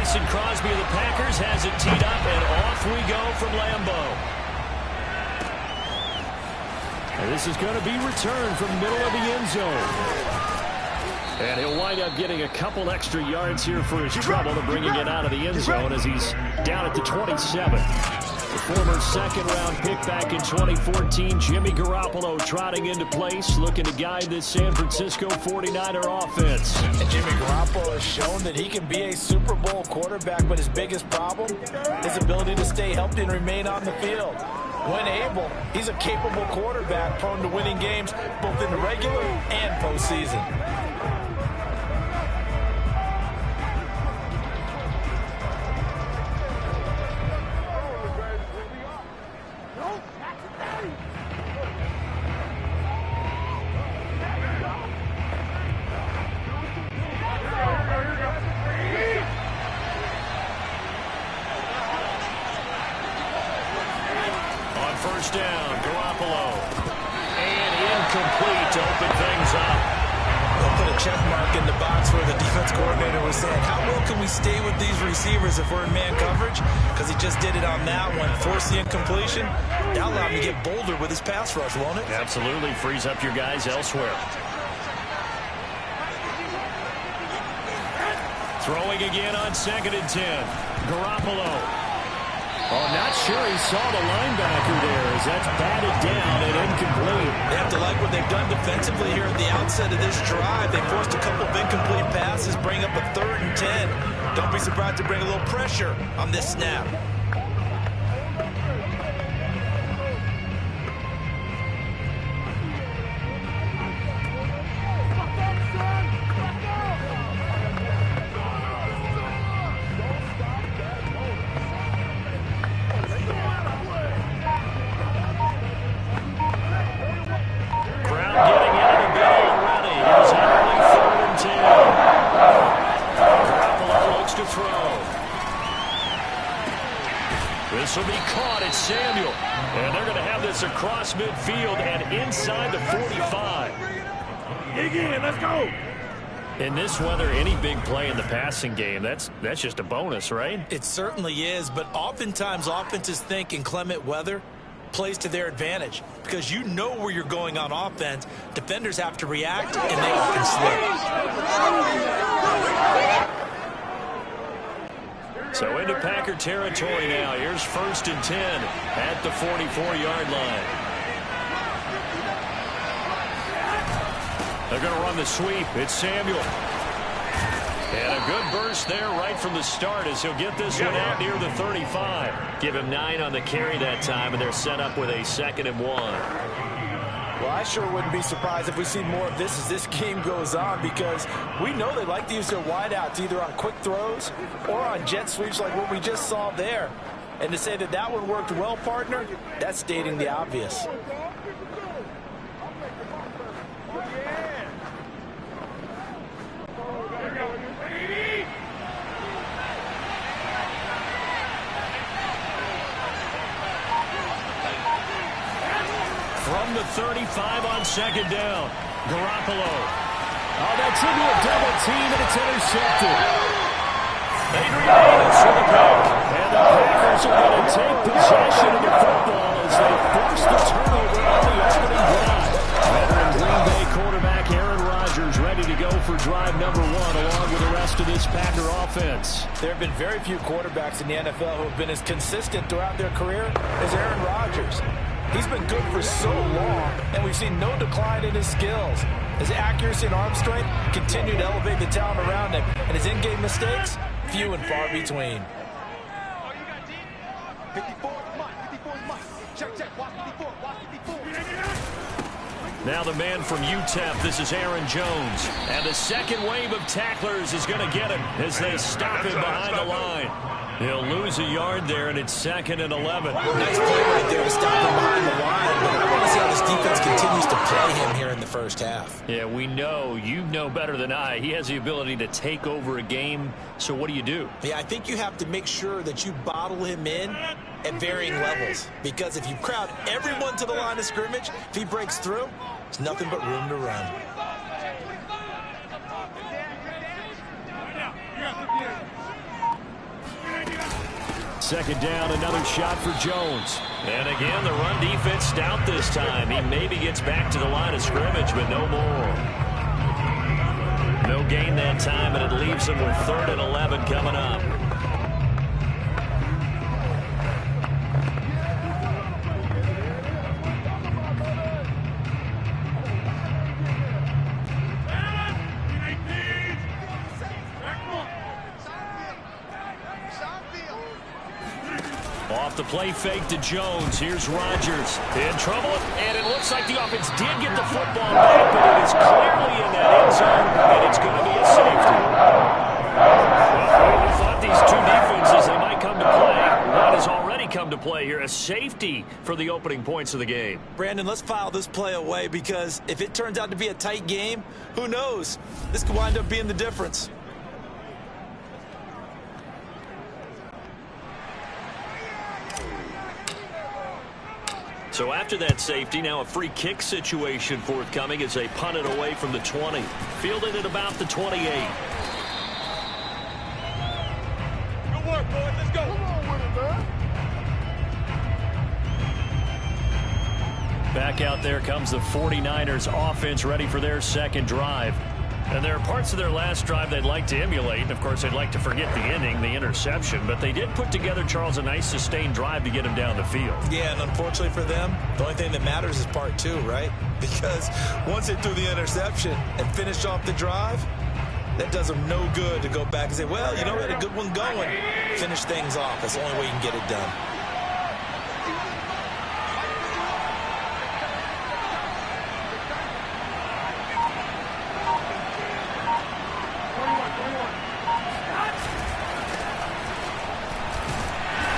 Mason Crosby of the Packers has it teed up, and off we go from Lambeau. And this is going to be returned from the middle of the end zone. And he'll wind up getting a couple extra yards here for his trouble and bringing it out of the end zone as he's down at the 27. The former second-round pick back in 2014, Jimmy Garoppolo trotting into place, looking to guide this San Francisco 49er offense. And Jimmy Garoppolo has shown that he can be a Super Bowl quarterback, but his biggest problem, his ability to stay healthy and remain on the field. When able, he's a capable quarterback prone to winning games both in the regular and postseason. First down, Garoppolo. And incomplete to open things up. They'll put a check mark in the box where the defense coordinator was saying, how well can we stay with these receivers if we're in man coverage? Because he just did it on that one. Force the incompletion. That'll allow him to get bolder with his pass rush, won't it? Absolutely. Frees up your guys elsewhere. Throwing again on 2nd and 10. Garoppolo. Oh, not sure he saw the linebacker there as that's batted down and incomplete. They have to like what they've done defensively here at the outset of this drive. They forced a couple of incomplete passes, bring up a 3rd and 10. Don't be surprised to bring a little pressure on this snap. This will be caught at Samuel. And they're going to have this across midfield and inside the 45. Dig in, let's go. In this weather, any big play in the passing game, that's just a bonus, right? It certainly is, but oftentimes offenses think in clement weather plays to their advantage because you know where you're going on offense. Defenders have to react, and they often slip. So into Packer territory now. Here's 1st and 10 at the 44-yard line. They're going to run the sweep. It's Samuel. And a good burst there right from the start as he'll get this one out near the 35. Give him 9 on the carry that time, and they're set up with a 2nd and 1. Well, I sure wouldn't be surprised if we see more of this as this game goes on because we know they like to use their wideouts either on quick throws or on jet sweeps like what we just saw there. And to say that that one worked well, partner, that's stating the obvious. From the 35 on 2nd down. Garoppolo. Oh, that should be a double team, and it's intercepted. Adrian for the pick. And the Packers are going to take possession of the football as they force the turnover on the opening drive. Veteran Green Bay quarterback Aaron Rodgers ready to go for drive number 1 along with the rest of this Packer offense. There have been very few quarterbacks in the NFL who have been as consistent throughout their career as Aaron Rodgers. He's been good for so long, and we've seen no decline in his skills. His accuracy and arm strength continue to elevate the talent around him, and his in-game mistakes, few and far between. Now the man from UTEP, this is Aaron Jones. And the second wave of tacklers is going to get him as they stop him behind the line. He'll lose a yard there, and it's 2nd and 11. Nice play right there to stop him behind the line, but I want to see how this defense continues to play him here in the first half. Yeah, we know. You know better than I. He has the ability to take over a game, so what do you do? Yeah, I think you have to make sure that you bottle him in at varying levels, because if you crowd everyone to the line of scrimmage, if he breaks through, there's nothing but room to run. second down, another shot for Jones. And again, the run defense stout this time. He maybe gets back to the line of scrimmage, but no more. No gain that time, and it leaves him with 3rd and 11 coming up. Off the play fake to Jones. Here's Rodgers. In trouble, and it looks like the offense did get the football back, but it is clearly in that end zone, and it's going to be a safety. Well, we thought these two defenses, they might come to play. One has already come to play here, a safety for the opening points of the game. Brandon, let's file this play away because if it turns out to be a tight game, who knows? This could wind up being the difference. So after that safety, now a free kick situation forthcoming as they punt it away from the 20. Fielded at about the 28. Good work, boys. Let's go. Come on with it, man. Back out there comes the 49ers offense ready for their second drive. And there are parts of their last drive they'd like to emulate. And, of course, they'd like to forget the ending, the interception. But they did put together, Charles, a nice sustained drive to get him down the field. Yeah, and unfortunately for them, the only thing that matters is part 2, right? Because once they threw the interception and finished off the drive, that does them no good to go back and say, well, you know, we had a good one going. Finish things off. That's the only way you can get it done.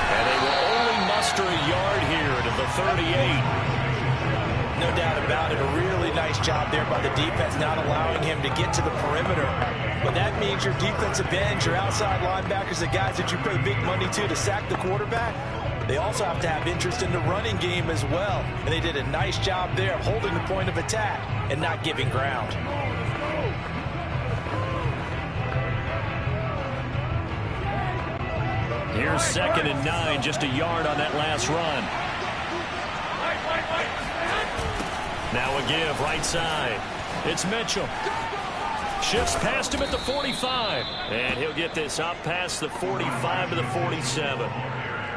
And they will only muster a yard here to the 38. No doubt about it. A really nice job there by the defense, not allowing him to get to the perimeter. But that means your defensive ends, your outside linebackers, the guys that you pay big money to sack the quarterback, they also have to have interest in the running game as well. And they did a nice job there of holding the point of attack and not giving ground. Here's 2nd and 9, just a yard on that last run. Now a give, right side. It's Mitchell. Shifts past him at the 45. And he'll get this up past the 45 to the 47.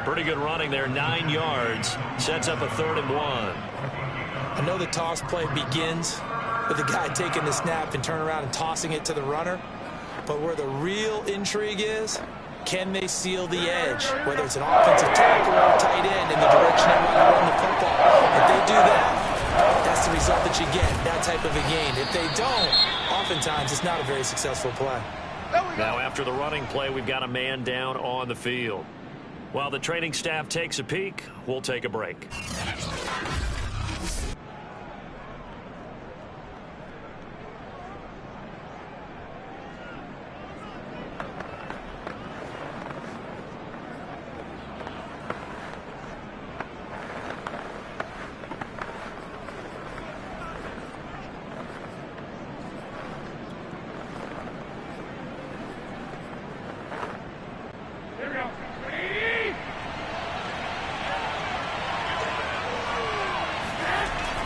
Pretty good running there, 9 yards. Sets up a 3rd and 1. I know the toss play begins with the guy taking the snap and turning around and tossing it to the runner. But where the real intrigue is, can they seal the edge, whether it's an offensive tackle or a tight end in the direction they want to run the football? If they do that, that's the result that you get, that type of a gain. If they don't, oftentimes it's not a very successful play. Now after the running play, we've got a man down on the field. While the training staff takes a peek, we'll take a break.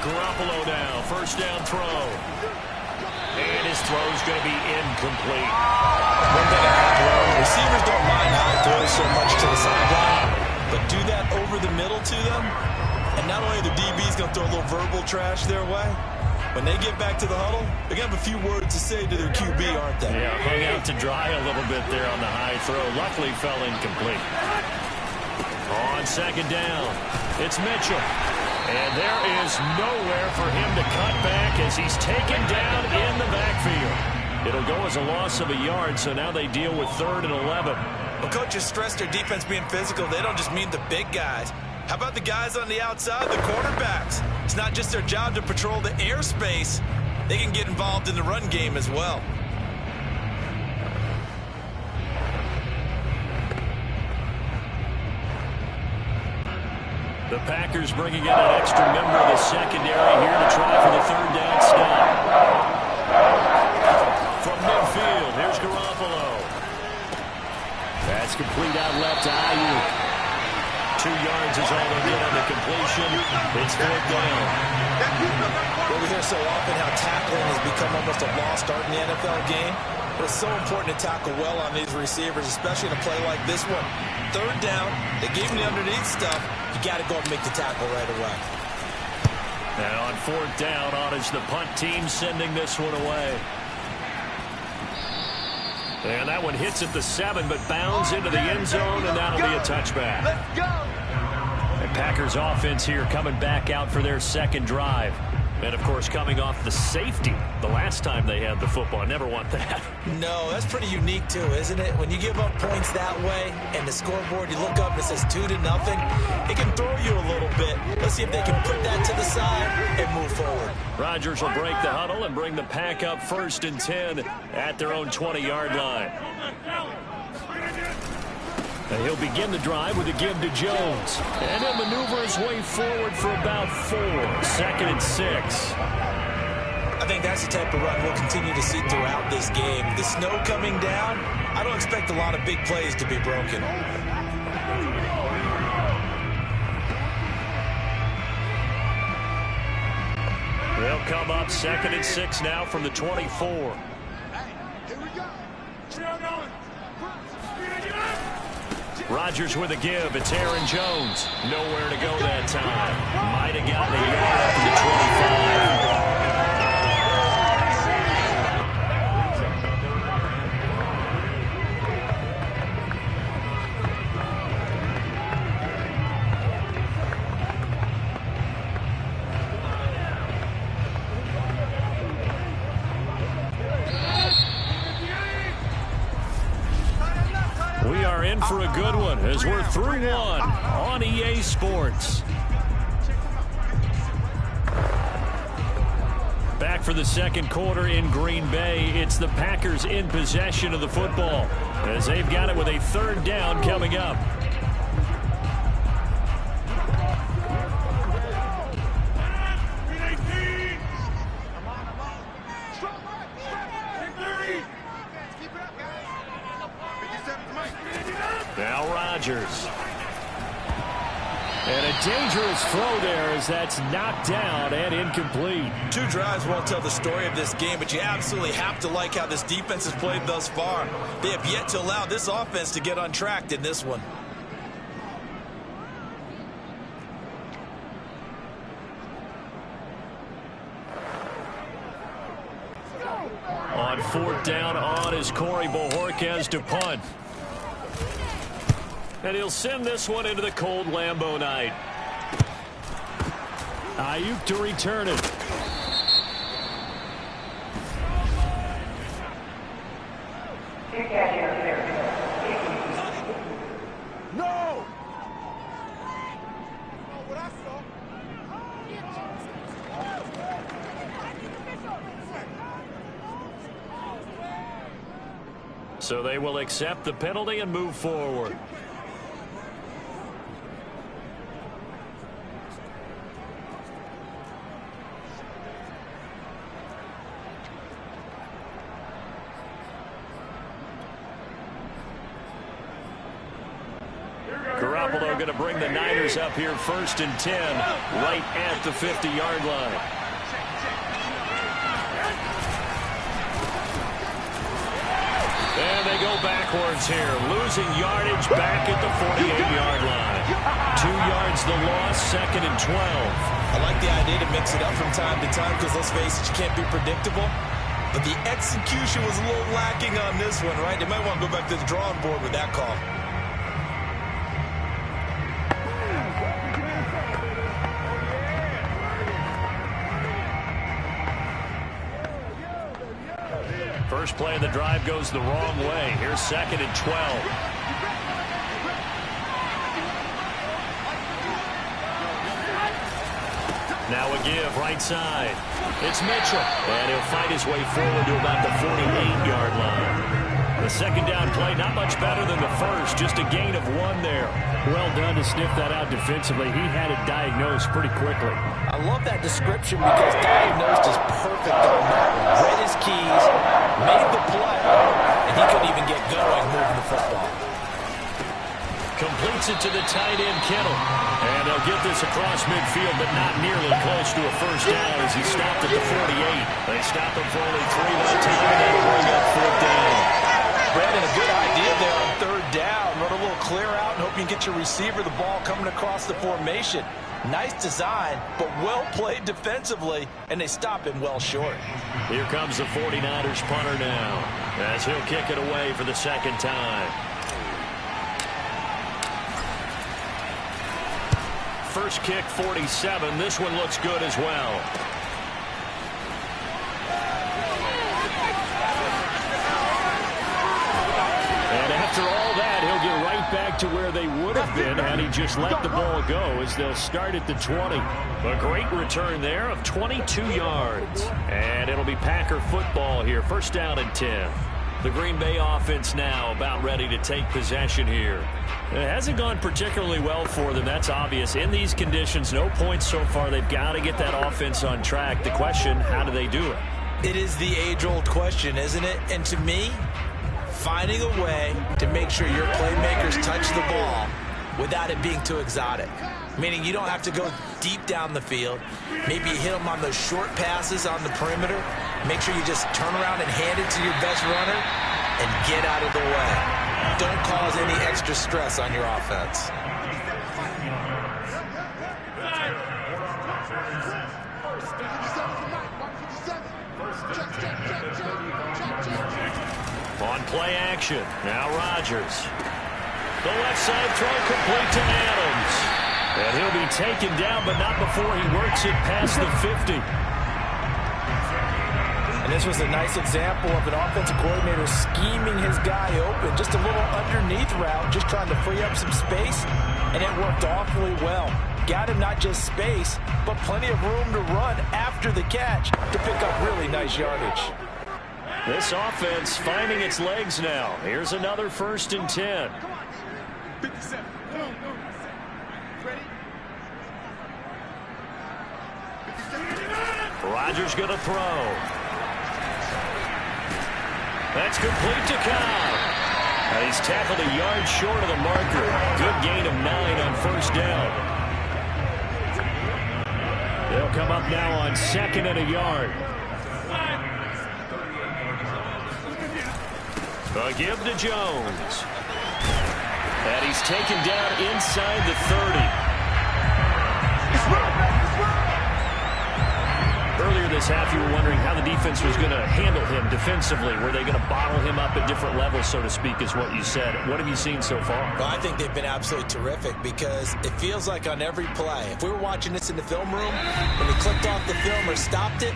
Garoppolo now, first down throw. And his throw's going to be incomplete. One thing I have learned, receivers don't mind how it throws so much to the sideline, but do that over the middle to them, and not only the DB's going to throw a little verbal trash their way, when they get back to the huddle, they're going to have a few words to say to their QB, aren't they? Yeah, hung out to dry a little bit there on the high throw. Luckily fell incomplete. On 2nd down, it's Mitchell. And there is nowhere for him to cut back as he's taken down in the backfield. It'll go as a loss of a yard, so now they deal with 3rd and 11. Well, coaches stress their defense being physical. They don't just mean the big guys. How about the guys on the outside, the quarterbacks? It's not just their job to patrol the airspace. They can get involved in the run game as well. The Packers bringing in an extra member of the secondary here to try for the 3rd down stop. From midfield, here's Garoppolo. That's complete out left to Ayuk. 2 yards is all they'll get on the completion. It's 4th down. Well, we hear so often how tackling has become almost a lost art in the NFL game. But it's so important to tackle well on these receivers, especially in a play like this one. 3rd down, they gave him the underneath stuff. You got to go and make the tackle right away. And on 4th down, on is the punt team sending this one away. And that one hits at the 7, but bounds into the end zone, and that'll be a touchback. Let's go. And Packers offense here coming back out for their 2nd drive. And, of course, coming off the safety the last time they had the football. Never want that. No, that's pretty unique, too, isn't it? When you give up points that way and the scoreboard, you look up and it says 2-0, it can throw you a little bit. Let's see if they can put that to the side and move forward. Rodgers will break the huddle and bring the Pack up 1st and 10 at their own 20-yard line. And he'll begin the drive with a give to Jones. And he'll maneuver his way forward for about 4. 2nd and 6. I think that's the type of run we'll continue to see throughout this game. The snow coming down, I don't expect a lot of big plays to be broken. They'll come up 2nd and 6 now from the 24. Here we go. Rodgers with a give. It's Aaron Jones. Nowhere to go that time. Might have gotten a yard up to the 25. We are in for a good one as we're through one on EA Sports. Back for the 2nd quarter in Green Bay. It's the Packers in possession of the football as they've got it with a 3rd down coming up. Now Rodgers. And a dangerous throw there as that's knocked down and incomplete. 2 drives won't tell the story of this game, but you absolutely have to like how this defense has played thus far. They have yet to allow this offense to get untracked in this one. On 4th down, on is Corey Bojorquez to punt. And he'll send this one into the cold Lambeau night. Ayuk to return it. No. So they will accept the penalty and move forward. Garoppolo going to bring the Niners up here 1st and 10, right at the 50-yard line. And they go backwards here, losing yardage back at the 48-yard line. 2 yards the loss, 2nd and 12. I like the idea to mix it up from time to time because, let's face it, you can't be predictable. But the execution was a little lacking on this one, right? They might want to go back to the drawing board with that call. First play of the drive goes the wrong way. Here's 2nd and 12. Now a give, right side. It's Mitchell. And he'll fight his way forward to about the 48-yard line. The 2nd down play, not much better than the first. Just a gain of 1 there. Well done to sniff that out defensively. He had it diagnosed pretty quickly. I love that description because diagnosed is perfect on that one. Read his keys, made the play, and he couldn't even get going moving the football. Completes it to the tight end, Kittle. And they'll get this across midfield, but not nearly close to a first down as he stopped at the 48. They stop him for only 3 that time, and that'll bring up 4th down. Brandon, a good idea there on 3rd down. Run a little clear out and hope you can get your receiver the ball coming across the formation. Nice design, but well played defensively, and they stop him well short. Here comes the 49ers punter now, as he'll kick it away for the 2nd time. First kick, 47. This one looks good as well. And after all that, he'll get right back to where they would have been had he just let the ball go, as they'll start at the 20. A great return there of 22 yards. And it'll be Packer football here. First down and 10. The Green Bay offense now about ready to take possession here. It hasn't gone particularly well for them, that's obvious. In these conditions, no points so far. They've got to get that offense on track. The question, how do they do it? It is the age-old question, isn't it? And to me, finding a way to make sure your playmakers touch the ball without it being too exotic. Meaning you don't have to go deep down the field. Maybe you hit them on those short passes on the perimeter. Make sure you just turn around and hand it to your best runner and get out of the way. Don't cause any extra stress on your offense. On play action, now Rodgers. The left side throw complete to Adams. And he'll be taken down, but not before he works it past the 50. And this was a nice example of an offensive coordinator scheming his guy open. Just a little underneath route, just trying to free up some space, and it worked awfully well. Got him not just space, but plenty of room to run after the catch to pick up really nice yardage. This offense finding its legs now. Here's another 1st and 10. 57. Ready? Rodgers going to throw. That's complete to Cobb. He's tackled a yard short of the marker. Good gain of 9 on 1st down. They'll come up now on 2nd and a yard. A give to Jones. And he's taken down inside the 30. Earlier this half, you were wondering how the defense was going to handle him defensively. Were they going to bottle him up at different levels, so to speak, is what you said. What have you seen so far? Well, I think they've been absolutely terrific because it feels like on every play, if we were watching this in the film room, when he clicked off the film or stopped it,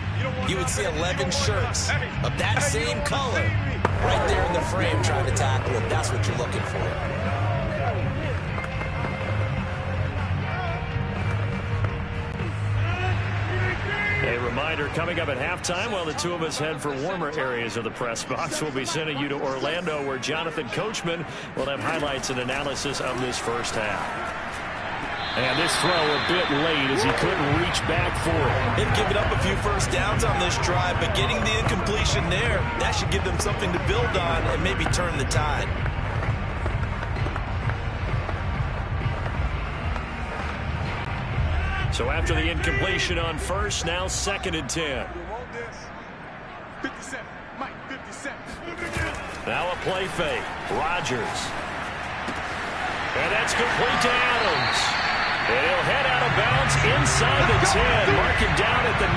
you would see 11 shirts of that same color right there in the frame trying to tackle him. That's what you're looking for. A reminder, coming up at halftime, while the two of us head for warmer areas of the press box, we'll be sending you to Orlando, where Jonathan Coachman will have highlights and analysis of this first half. And this throw a bit late as he couldn't reach back for it. They've given up a few first downs on this drive, but getting the incompletion there, that should give them something to build on and maybe turn the tide. So after the incompletion on 1st, now 2nd and 10. 57. Mike, 57. Now a play fake. Rodgers. And that's complete to Adams. And he'll head out of bounds inside the 10. Mark him down at the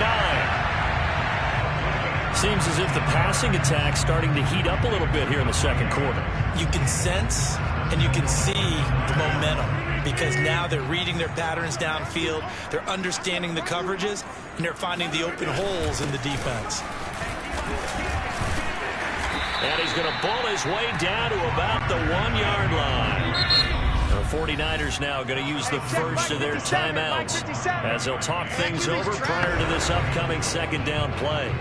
9. Seems as if the passing attack's starting to heat up a little bit here in the 2nd quarter. You can sense and you can see the momentum, because now they're reading their patterns downfield, they're understanding the coverages, and they're finding the open holes in the defense. And he's going to bull his way down to about the 1-yard line. The 49ers now going to use the first of their timeouts as they'll talk things over prior to this upcoming 2nd down play.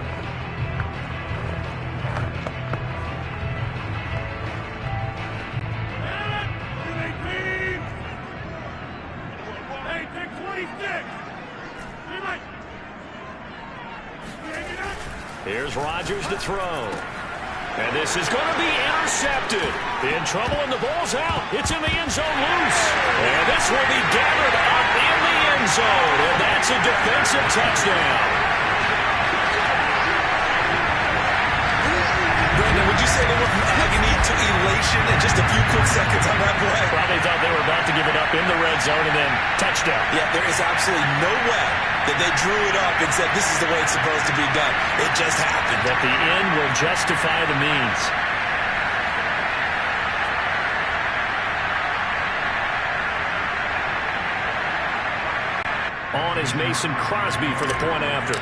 Here's Rodgers to throw. And this is going to be intercepted. In trouble, and the ball's out. It's in the end zone loose. And this will be gathered up in the end zone. And that's a defensive touchdown. Brandon, would you say they went from agony to elation in just a few quick seconds on that play? Probably thought they were about to give it up in the red zone and then touchdown. Yeah, there is absolutely no way that they drew it up and said this is the way it's supposed to be done. It just happened. That the end will justify the means. On is Mason Crosby for the point after.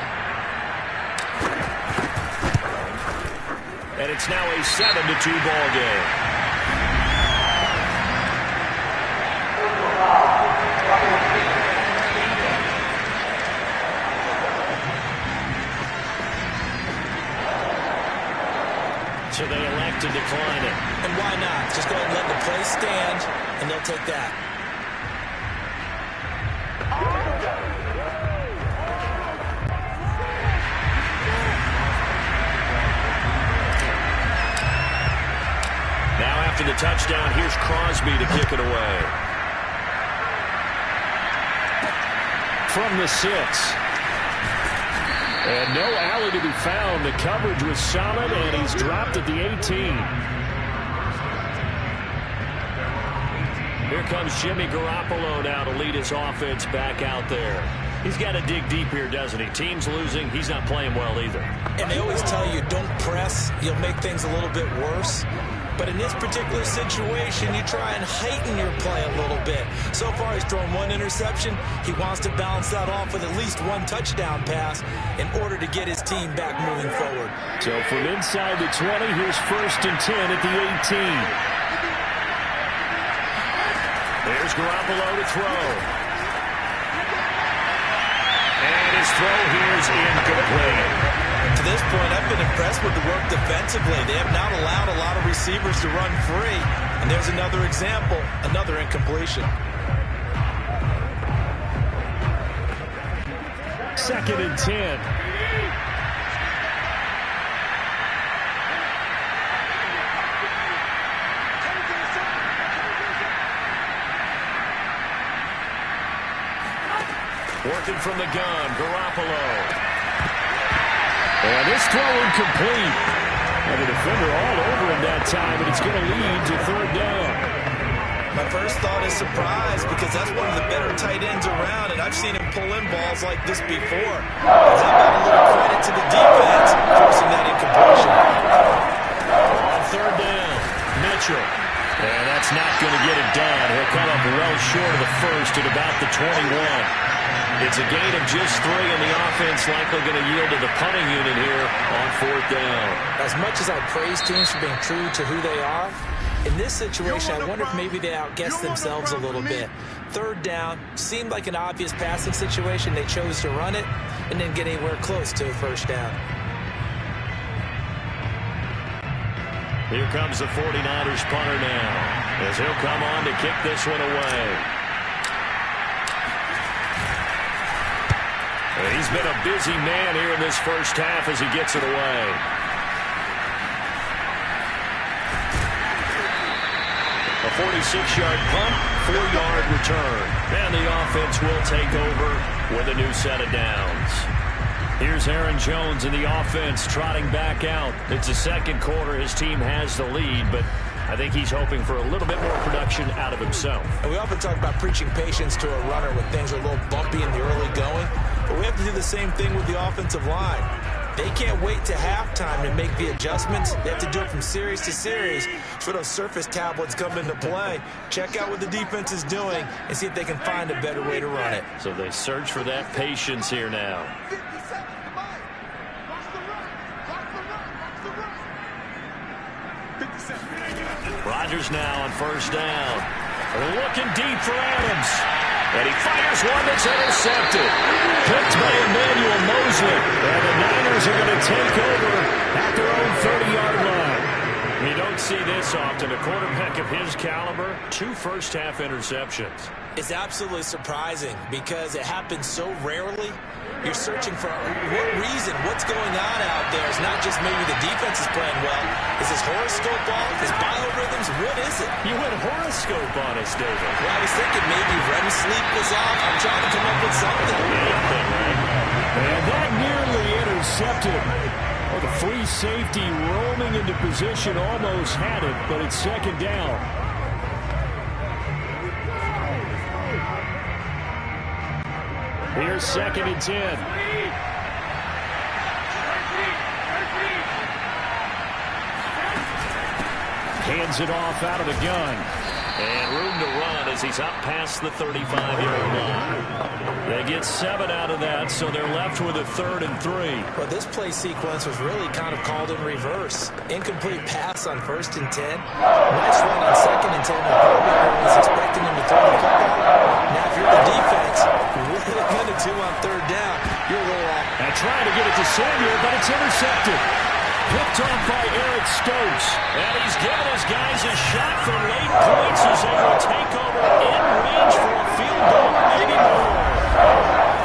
And it's now a 7-2 ball game. So they elect to decline it. And why not? Just go ahead and let the play stand, and they'll take that. Now after the touchdown, here's Crosby to kick it away. From the 6. And no alley to be found. The coverage was solid, and he's dropped at the 18. Here comes Jimmy Garoppolo now to lead his offense back out there. He's got to dig deep here, doesn't he? Team's losing. He's not playing well either. And they always tell you, don't press. You'll make things a little bit worse. But in this particular situation, you try and heighten your play a little bit. So far, he's thrown one interception. He wants to balance that off with at least one touchdown pass in order to get his team back moving forward. So from inside the 20, here's 1st and 10 at the 18. There's Garoppolo to throw. And his throw here is incomplete. To this point, I've been impressed with the work defensively. They have not allowed a lot of receivers to run free. And there's another example, another incompletion. 2nd and 10. Working from the gun, Garoppolo. And this throw incomplete. And the defender all over him that time, and it's going to lead to 3rd down. My first thought is surprise, because that's one of the better tight ends around, and I've seen him pull in balls like this before. As I got a little credit to the defense forcing that incompletion. On 3rd down, Mitchell. And that's not going to get it done. He'll come up well short of the first at about the 21. It's a gain of just 3, and the offense likely going to yield to the punting unit here on 4th down. As much as I praise teams for being true to who they are, in this situation, I wonder if maybe they outguessed themselves a little bit. 3rd down seemed like an obvious passing situation. They chose to run it and didn't get anywhere close to a 1st down. Here comes the 49ers punter now, as he'll come on to kick this one away. And he's been a busy man here in this first half as he gets it away. A 46-yard punt, 4-yard return. And the offense will take over with a new set of downs. Here's Aaron Jones in the offense trotting back out. It's the 2nd quarter. His team has the lead, but I think he's hoping for a little bit more production out of himself. And we often talk about preaching patience to a runner when things are a little bumpy in the early going. But we have to do the same thing with the offensive line. They can't wait to halftime to make the adjustments. They have to do it from series to series for those surface tablets come into play. Check out what the defense is doing and see if they can find a better way to run it. So they search for that patience here now. Rodgers now on 1st down. Looking deep for Adams. And he fires one that's intercepted. Picked by Emmanuel Mosley. And the Niners are going to take over at their own 30-yard line. You don't see this often. A quarterback of his caliber, 2 first-half interceptions. It's absolutely surprising because it happens so rarely. You're searching for what reason, what's going on out there. It's not just maybe the defense is playing well. Is his horoscope off? His biorhythms? What is it? You went horoscope on us, David. Well, I was thinking maybe REM sleep was off. I'm trying to come up with something. Anything, right? And that nearly intercepted. Well, the free safety roaming into position almost had it, but it's second down. Here's 2nd and 10. Hands it off out of the gun. And room to run as he's up past the 35-yard line. They get 7 out of that, so they're left with a 3rd and 3. Well, this play sequence was really kind of called in reverse. Incomplete pass on 1st and 10. Nice run on 2nd and 10. Everyone was expecting him to throw the football. Now, if you're the defense, what are they going to do on 3rd down? You're a little off. And trying to get it to Samuel, but it's intercepted. Picked off by Eric Stokes. And he's given his guys a shot for late points as they will take over in range for a field goal, maybe more.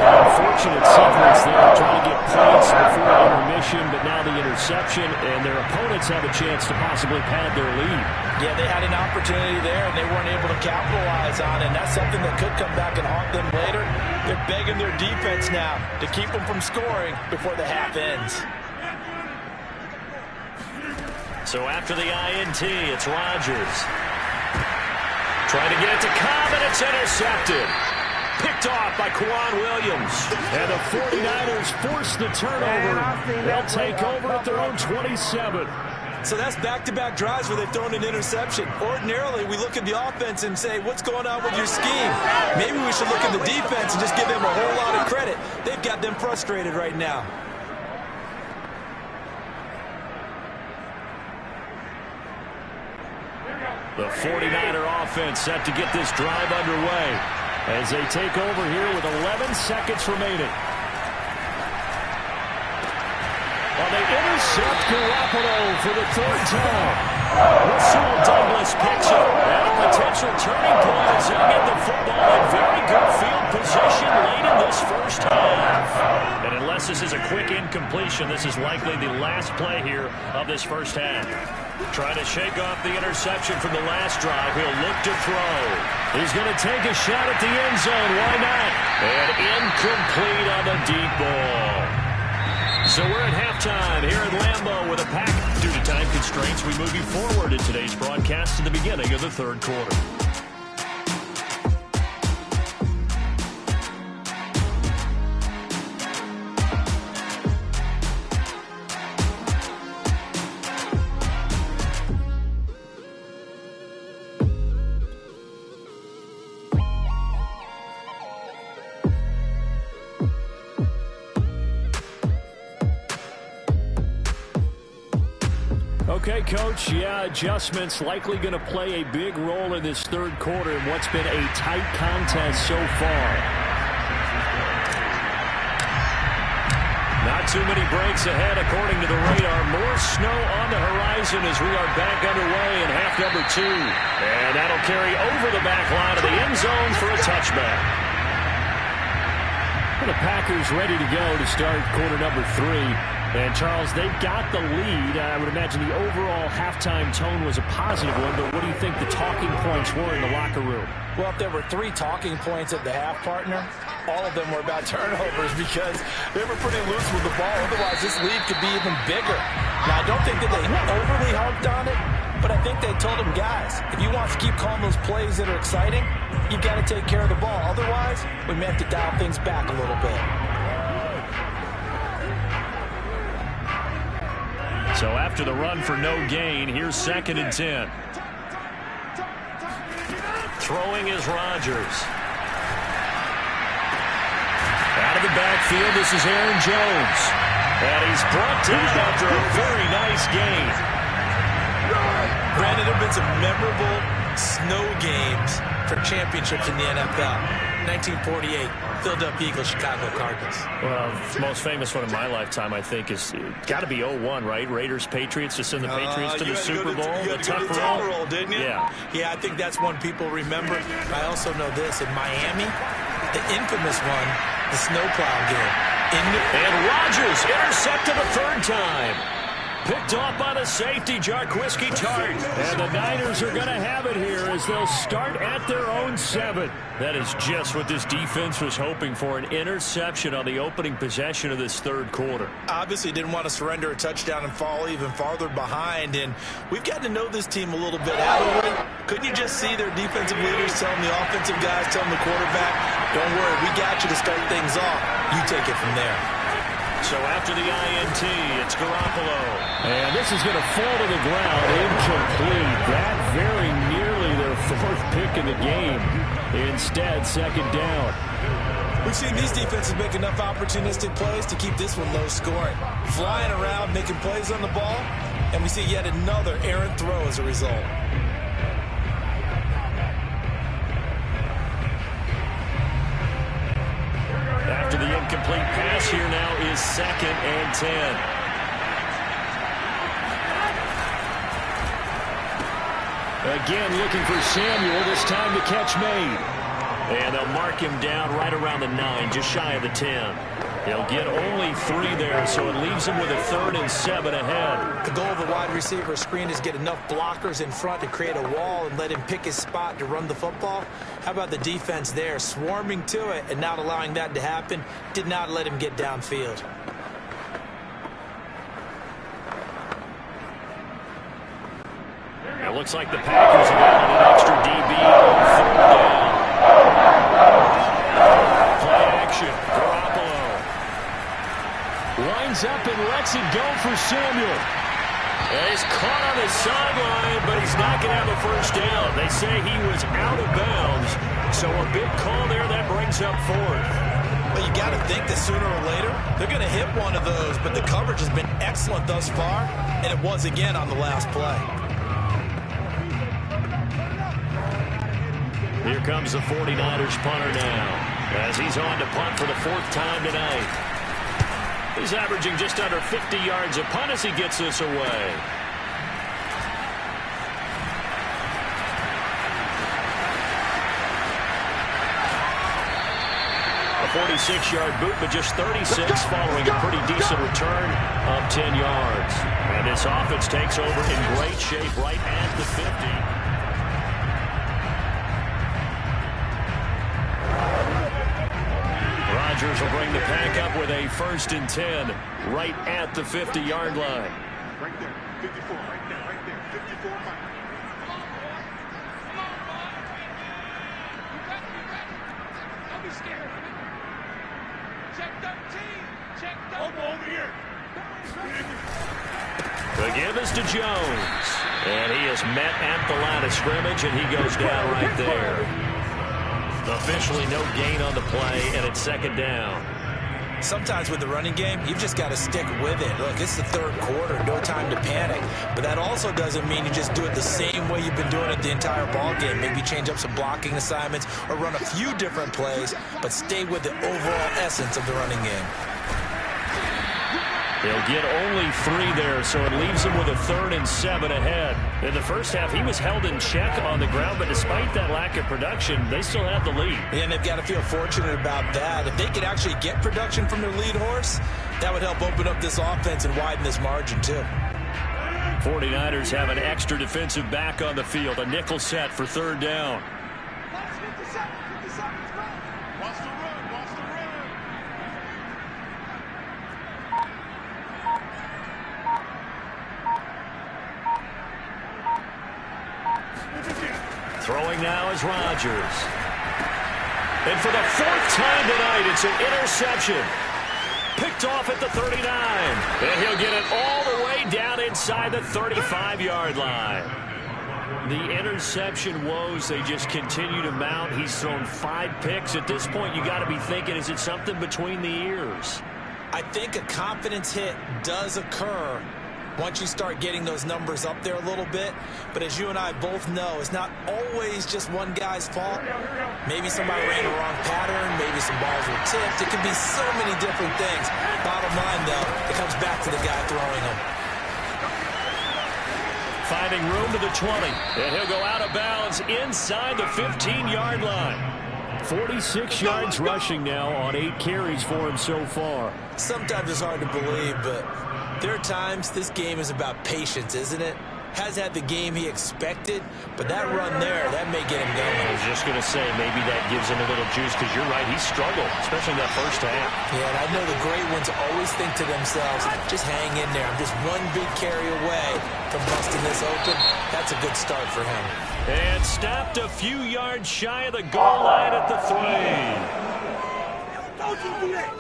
An unfortunate sequence there, trying to get points before intermission, but now the interception, and their opponents have a chance to possibly pad their lead. Yeah, they had an opportunity there, and they weren't able to capitalize on it, and that's something that could come back and haunt them later. They're begging their defense now to keep them from scoring before the half ends. So after the INT, it's Rodgers. Trying to get it to Cobb, and it's intercepted. Picked off by Kwan Williams. And the 49ers force the turnover. They'll take over at their own 27. So that's back-to-back drives where they've thrown an interception. Ordinarily, we look at the offense and say, what's going on with your scheme? Maybe we should look at the defense and just give them a whole lot of credit. They've got them frustrated right now. The 49er offense set to get this drive underway as they take over here with 11 seconds remaining. Well, they intercept Garoppolo for the 3rd time. Rasul Douglas picks up. And a potential turning point as they get the football in very good field position late in this first half. And unless this is a quick incompletion, this is likely the last play here of this first half. Trying to shake off the interception from the last drive. He'll look to throw. He's going to take a shot at the end zone. Why not? And incomplete on the deep ball. So we're at halftime here at Lambeau with a pack. Due to time constraints, we move you forward in today's broadcast to the beginning of the 3rd quarter. Okay, Coach, yeah, adjustments likely going to play a big role in this 3rd quarter in what's been a tight contest so far. Not too many breaks ahead according to the radar. More snow on the horizon as we are back underway in half number 2. And that'll carry over the back line of the end zone for a touchback. And the Packers ready to go to start quarter number 3. And, Charles, they've got the lead. I would imagine the overall halftime tone was a positive one, but what do you think the talking points were in the locker room? Well, if there were 3 talking points at the half, partner, all of them were about turnovers because they were pretty loose with the ball. Otherwise, this lead could be even bigger. Now, I don't think that they overly harped on it, but I think they told them, guys, if you want to keep calling those plays that are exciting, you've got to take care of the ball. Otherwise, we may have to dial things back a little bit. So after the run for no gain, here's 2nd and 10. Throwing is Rodgers. Out of the backfield, this is Aaron Jones. And he's brought down after a very nice gain. Brandon, there have been some memorable snow games for championships in the NFL. 1948, Philadelphia Eagles, Chicago Cardinals. Well, the most famous one in my lifetime, I think, is got to be 01, right? Raiders, Patriots to send the Patriots to the Super Bowl. You had to go to the Tower Roll, didn't you? Yeah. Yeah, I think that's one people remember. I also know this. In Miami, the infamous one, the snowplow game. And Rodgers intercepted a third time. Picked off by the safety, Jarquiski Tart. And the Niners are going to have it here as they'll start at their own 7. That is just what this defense was hoping for, an interception on the opening possession of this third quarter. Obviously didn't want to surrender a touchdown and fall even farther behind. And we've gotten to know this team a little bit, haven't we? Couldn't you just see their defensive leaders telling the offensive guys, telling the quarterback, don't worry, we got you to start things off. You take it from there. So after the INT, it's Garoppolo. And this is going to fall to the ground, incomplete. That very nearly their 4th pick in the game. Instead, second down. We've seen these defenses make enough opportunistic plays to keep this one low scoring. Flying around, making plays on the ball, and we see yet another errant throw as a result. After the incomplete pass, here now is 2nd and 10. Again, looking for Samuel. This time the catch made. And they'll mark him down right around the 9, just shy of the 10. He'll get only 3 there, so it leaves him with a 3rd and 7 ahead. The goal of a wide receiver screen is get enough blockers in front to create a wall and let him pick his spot to run the football. How about the defense there, swarming to it and not allowing that to happen? Did not let him get downfield. It looks like the Packers have added an extra DB on 3rd down. Play action, Garoppolo. Lines up and lets it go for Samuel. And he's caught on the sideline, but he's not going to have a first down. They say he was out of bounds, so a big call there that brings up 4th. Well, you got to think that sooner or later they're going to hit one of those, but the coverage has been excellent thus far, and it was again on the last play. Here comes the 49ers punter now, as he's on to punt for the 4th time tonight. He's averaging just under 50 yards a punt as he gets this away. A 46-yard boot, but just 36 following a pretty decent return of 10 yards. And this offense takes over in great shape right at the 50. Rodgers will bring the pack up with a 1st and 10 right at the 50-yard line. Right there, 54, right there, 54. Don't be scared. Check 13. Check 13. Over here. The give is to Jones. And he is met at the line of scrimmage, and he goes down right there. Officially no gain on the play, and it's 2nd down. Sometimes with the running game, you've just got to stick with it. Look, it's the 3rd quarter, no time to panic. But that also doesn't mean you just do it the same way you've been doing it the entire ball game. Maybe change up some blocking assignments or run a few different plays, but stay with the overall essence of the running game. They'll get only 3 there, so it leaves him with a 3rd and 7 ahead. In the first half, he was held in check on the ground, but despite that lack of production, they still have the lead. And they've got to feel fortunate about that. If they could actually get production from their lead horse, that would help open up this offense and widen this margin, too. 49ers have an extra defensive back on the field, a nickel set for 3rd down. Wants to run, wants to run. Throwing now is Rodgers. And for the 4th time tonight, it's an interception. Picked off at the 39. And he'll get it all the way down inside the 35-yard line. The interception woes, they just continue to mount. He's thrown 5 picks. At this point, you got to be thinking, is it something between the ears? I think a confidence hit does occur once you start getting those numbers up there a little bit. But as you and I both know, it's not always just one guy's fault. Maybe somebody ran the wrong pattern. Maybe some balls were tipped. It can be so many different things. Bottom line, though, it comes back to the guy throwing them. Finding room to the 20. And he'll go out of bounds inside the 15-yard line. 46 yards rushing now on 8 carries for him so far. Sometimes it's hard to believe, but there are times this game is about patience, isn't it? Has had the game he expected, but that run there, that may get him going. I was just going to say, maybe that gives him a little juice, because you're right, he struggled, especially in that first half. Yeah, and I know the great ones always think to themselves, just hang in there. I'm just one big carry away from busting this open. That's a good start for him. And stopped a few yards shy of the goal line at the 3. Don't you do that.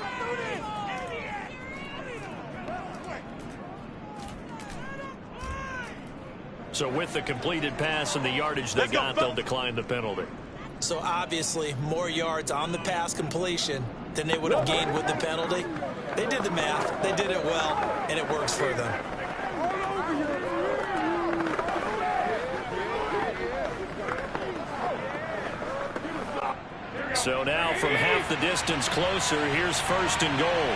So with the completed pass and the yardage they got, they'll decline the penalty. So obviously more yards on the pass completion than they would have gained with the penalty. They did the math, they did it well, and it works for them. So now from half the distance closer, here's 1st and goal.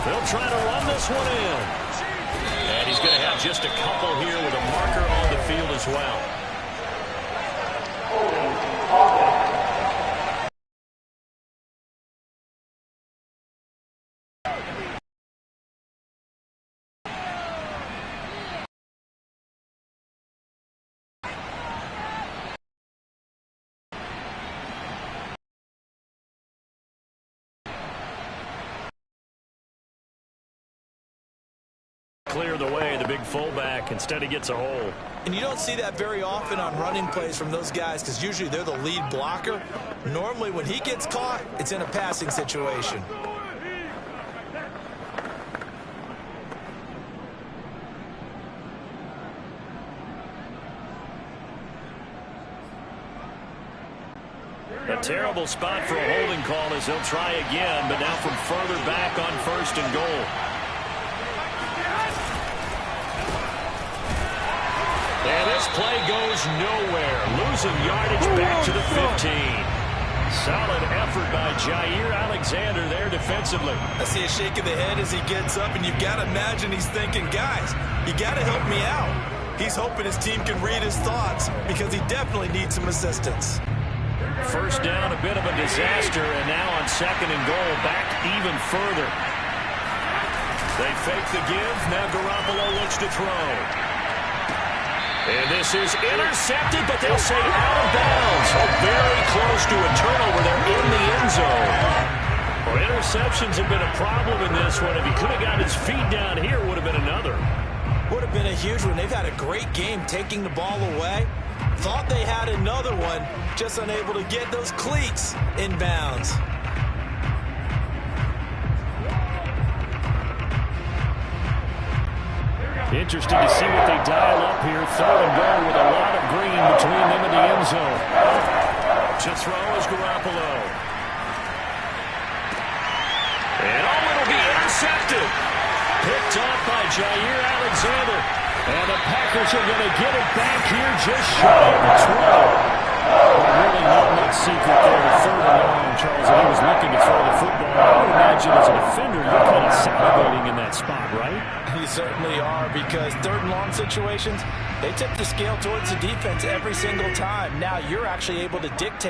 They'll try to run this one in. And he's going to have just a couple here with a marker on the field as well. Clear the way, the big fullback. Instead, he gets a hole. And you don't see that very often on running plays from those guys because usually they're the lead blocker. Normally, when he gets caught, it's in a passing situation. A terrible spot for a holding call as they'll try again, but now from further back on 1st and goal. And this play goes nowhere. Losing yardage back to the 15. Solid effort by Jair Alexander there defensively. I see a shake of the head as he gets up, and you've got to imagine he's thinking, guys, you got to help me out. He's hoping his team can read his thoughts because he definitely needs some assistance. First down, a bit of a disaster, and now on 2nd and goal, back even further. They fake the give. Now Garoppolo looks to throw. And this is intercepted, but they'll say out of bounds. Very close to a turnover there in the end zone. Well, interceptions have been a problem in this one. If he could have got his feet down here, would have been another. Would have been a huge one. They've had a great game taking the ball away. Thought they had another one, just unable to get those cleats in bounds. Interesting to see what they dial up here. 3rd and goal with a lot of green between them and the end zone. To throw is Garoppolo. And it'll be intercepted. Picked up by Jair Alexander. And the Packers are going to get it back here just shy of the 12. Really not much secret there. 3rd and long, Charles, and he was looking to throw the football. I would imagine as a defender, you're kind of salivating in that spot, right? You certainly are, because 3rd and long situations, they tip the scale towards the defense every single time. Now you're actually able to dictate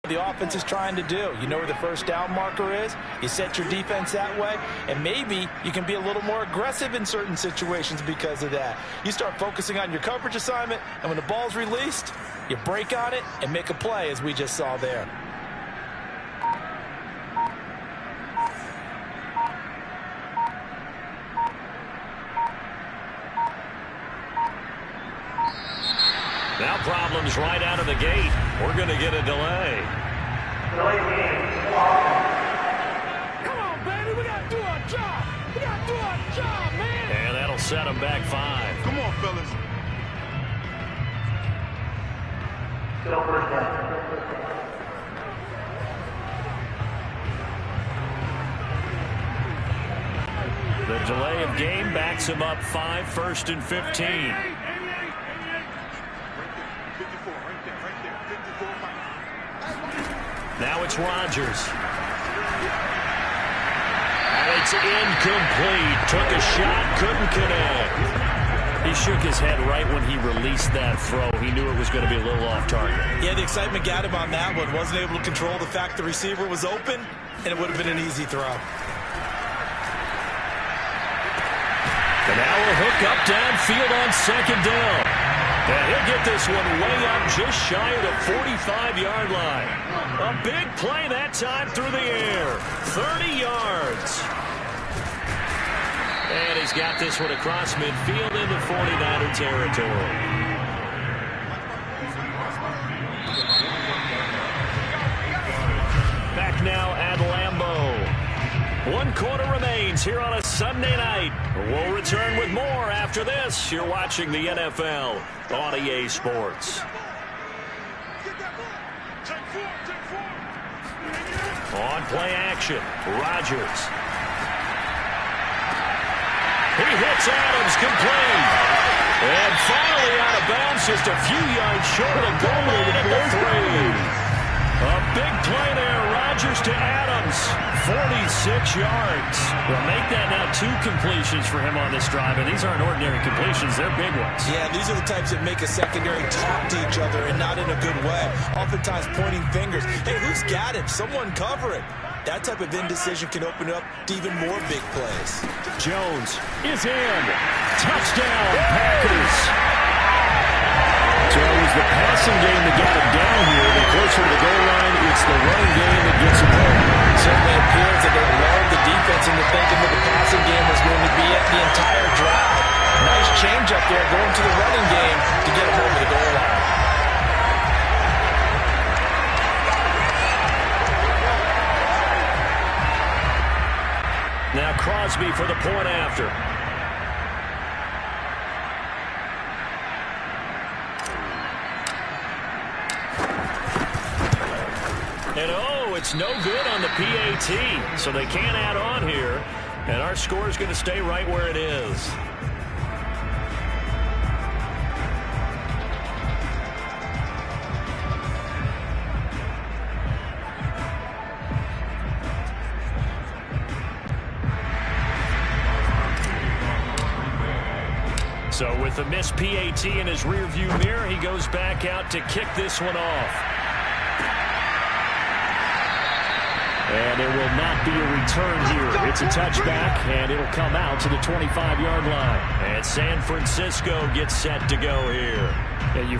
what the offense is trying to do. You know where the first down marker is. You set your defense that way, and maybe you can be a little more aggressive in certain situations because of that. You start focusing on your coverage assignment, and when the ball's released, you break on it and make a play, as we just saw there. Now problems right out of the gate. We're going to get a delay. Come on, baby. We got to do our job. We got to do our job, man. And that'll set them back 5. Come on, fellas. The delay of game backs him up 5, 1st and 15. Now it's Rodgers. And it's incomplete. Took a shot, couldn't connect. He shook his head right when he released that throw. He knew it was going to be a little off target. Yeah, the excitement got him on that one. Wasn't able to control the fact the receiver was open, and it would have been an easy throw. And now a hook up downfield on second down. And he'll get this one way up just shy of the 45-yard line. A big play that time through the air. 30 yards. And he's got this one across midfield into 49er territory. Back now at Lambeau. 1 quarter remains here on a Sunday night. We'll return with more after this. You're watching the NFL on EA Sports. On play action, Rodgers. He hits Adams complete. And finally out of bounds, just a few yards short of goal line at the 3. A big play there, Rodgers to Adams, 46 yards. Well, make that now 2 completions for him on this drive, and these aren't ordinary completions, they're big ones. Yeah, these are the types that make a secondary talk to each other and not in a good way. Oftentimes pointing fingers. Hey, who's got him? Someone cover it. That type of indecision can open up to even more big plays. Jones is in. Touchdown, Packers. So it was the passing game that got him down here. The closer to the goal line, it's the running game that gets him home. It certainly appears that they lulled the defense into thinking that the passing game was going to be at the entire drive. Nice change up there going to the running game to get him over the goal line. Now Crosby for the point after. And oh, it's no good on the PAT, so they can't add on here. And our score is going to stay right where it is. So with the missed PAT in his rearview mirror, he goes back out to kick this one off. And there will not be a return here. It's a touchback, and it'll come out to the 25-yard line. And San Francisco gets set to go here. Yeah, you